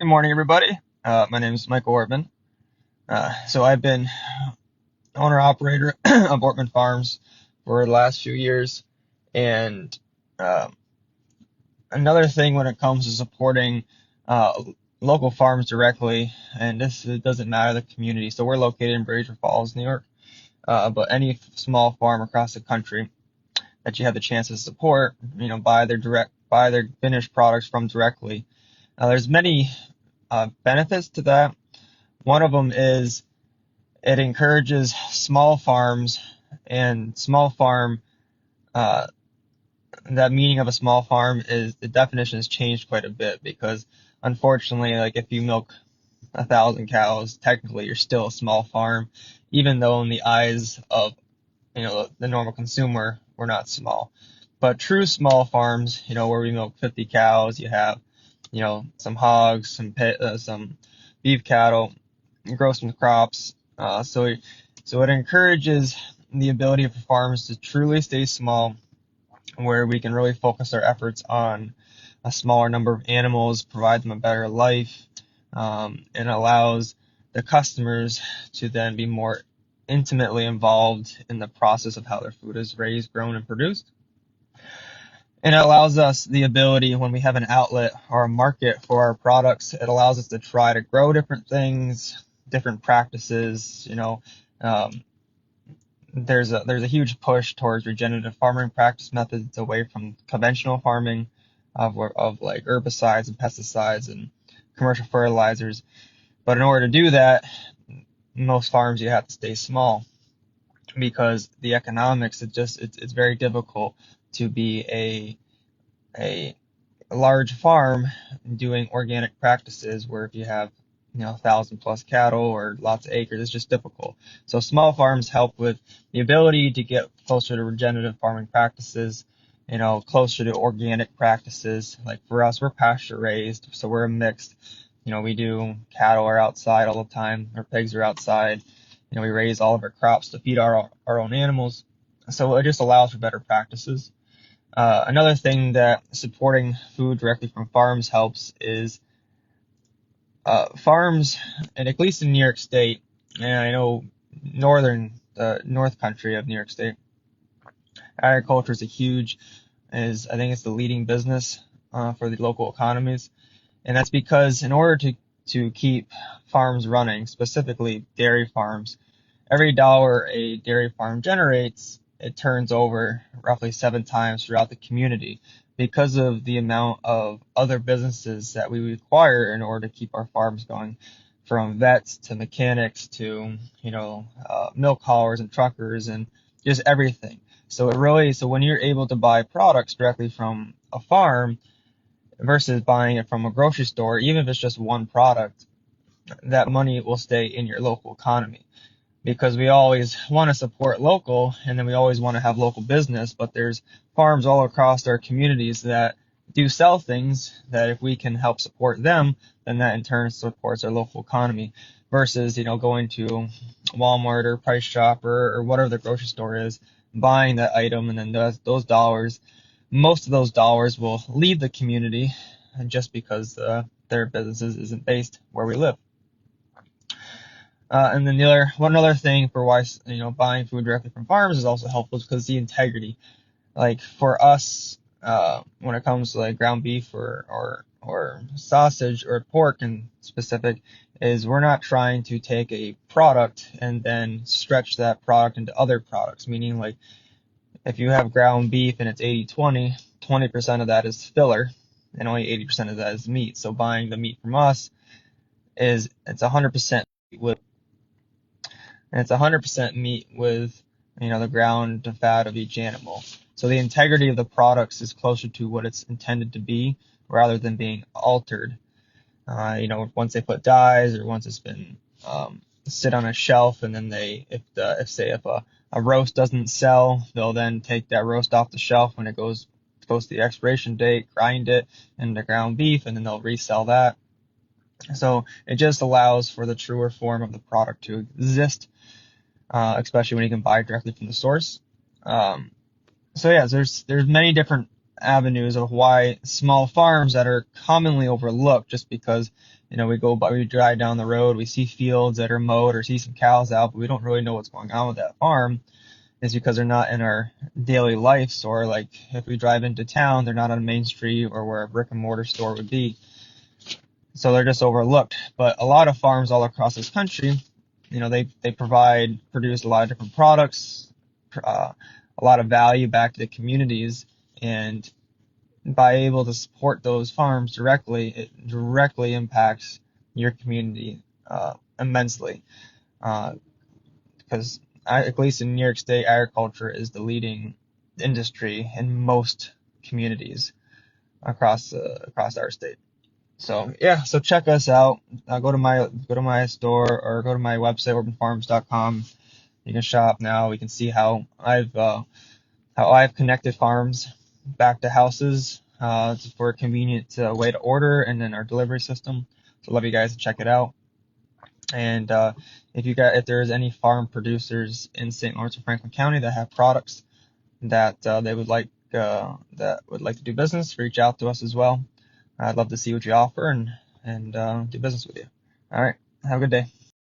Good morning, everybody. My name is Michael Ortman. So I've been owner-operator of Ortman Farms for the last few years. And um another thing when it comes to supporting uh, local farms directly, and this it doesn't matter the community. So we're located in Brazier Falls, New York. But any small farm across the country that you have the chance to support, buy their finished products from directly. There's many benefits to that. One of them is it encourages small farms and small farm. Uh, that meaning of a small farm is the definition has changed quite a bit because unfortunately, like if you milk 1,000 cows, technically you're still a small farm, even though in the eyes of the normal consumer, we're not small. But true small farms, where we milk 50 cows, you have, some hogs, some beef cattle, grow some crops. So it encourages the ability for farms to truly stay small, where we can really focus our efforts on a smaller number of animals, provide them a better life, and allows the customers to then be more intimately involved in the process of how their food is raised, grown, and produced. And it allows us the ability when we have an outlet or a market for our products, it allows us to try to grow different things, different practices. Um, there's a huge push towards regenerative farming practice methods away from conventional farming of like herbicides and pesticides and commercial fertilizers. But in order to do that, most farms you have to stay small because the economics it's very difficult to be a large farm doing organic practices where if you have 1,000 plus cattle or lots of acres, it's just difficult. So small farms help with the ability to get closer to regenerative farming practices, closer to organic practices. Like for us, we're pasture raised, so we're a mixed. We do cattle are outside all the time, our pigs are outside. We raise all of our crops to feed our own animals. So it just allows for better practices. Another thing that supporting food directly from farms helps is farms, and at least in New York State, and I know north country of New York State, agriculture is I think it's the leading business for the local economies, and that's because in order to keep farms running, specifically dairy farms, every dollar a dairy farm generates, it turns over roughly 7 times throughout the community because of the amount of other businesses that we require in order to keep our farms going, from vets to mechanics to, milk haulers and truckers and just everything. So when you're able to buy products directly from a farm versus buying it from a grocery store, even if it's just one product, that money will stay in your local economy because we always want to support local and then we always want to have local business, but there's farms all across our communities that do sell things that if we can help support them, then that in turn supports our local economy versus, going to Walmart or Price Chopper or whatever the grocery store is, buying that item and then those dollars, most of those dollars will leave the community just because their businesses isn't based where we live. And then one other thing for why buying food directly from farms is also helpful is because the integrity. Like for us, when it comes to like ground beef or sausage or pork in specific, is we're not trying to take a product and then stretch that product into other products. Meaning like if you have ground beef and it's 80/20, 20% of that is filler and only 80% of that is meat. So buying the meat from us it's 100% with and it's 100% meat with the ground fat of each animal. So the integrity of the products is closer to what it's intended to be rather than being altered. Once they put dyes or once it's been sit on a shelf and then if a roast doesn't sell, they'll then take that roast off the shelf when it goes to the expiration date, grind it into ground beef, and then they'll resell that. So it just allows for the truer form of the product to exist, especially when you can buy directly from the source. So yeah, there's many different avenues of why small farms that are commonly overlooked, just because we drive down the road, we see fields that are mowed or see some cows out, but we don't really know what's going on with that farm, is because they're not in our daily lives. Or like if we drive into town, they're not on Main Street or where a brick and mortar store would be. So they're just overlooked. But a lot of farms all across this country, they produce a lot of different products, a lot of value back to the communities, and by able to support those farms directly, it directly impacts your community immensely. Because at least in New York State, agriculture is the leading industry in most communities across our state. So yeah, so check us out. Go to my store or go to my website, urbanfarms.com. You can shop now. We can see how I've connected farms back to houses for a convenient way to order, and then our delivery system. So love you guys to check it out. And if there's any farm producers in St. Lawrence or Franklin County that have products that they would like to do business, reach out to us as well. I'd love to see what you offer and do business with you. All right. Have a good day.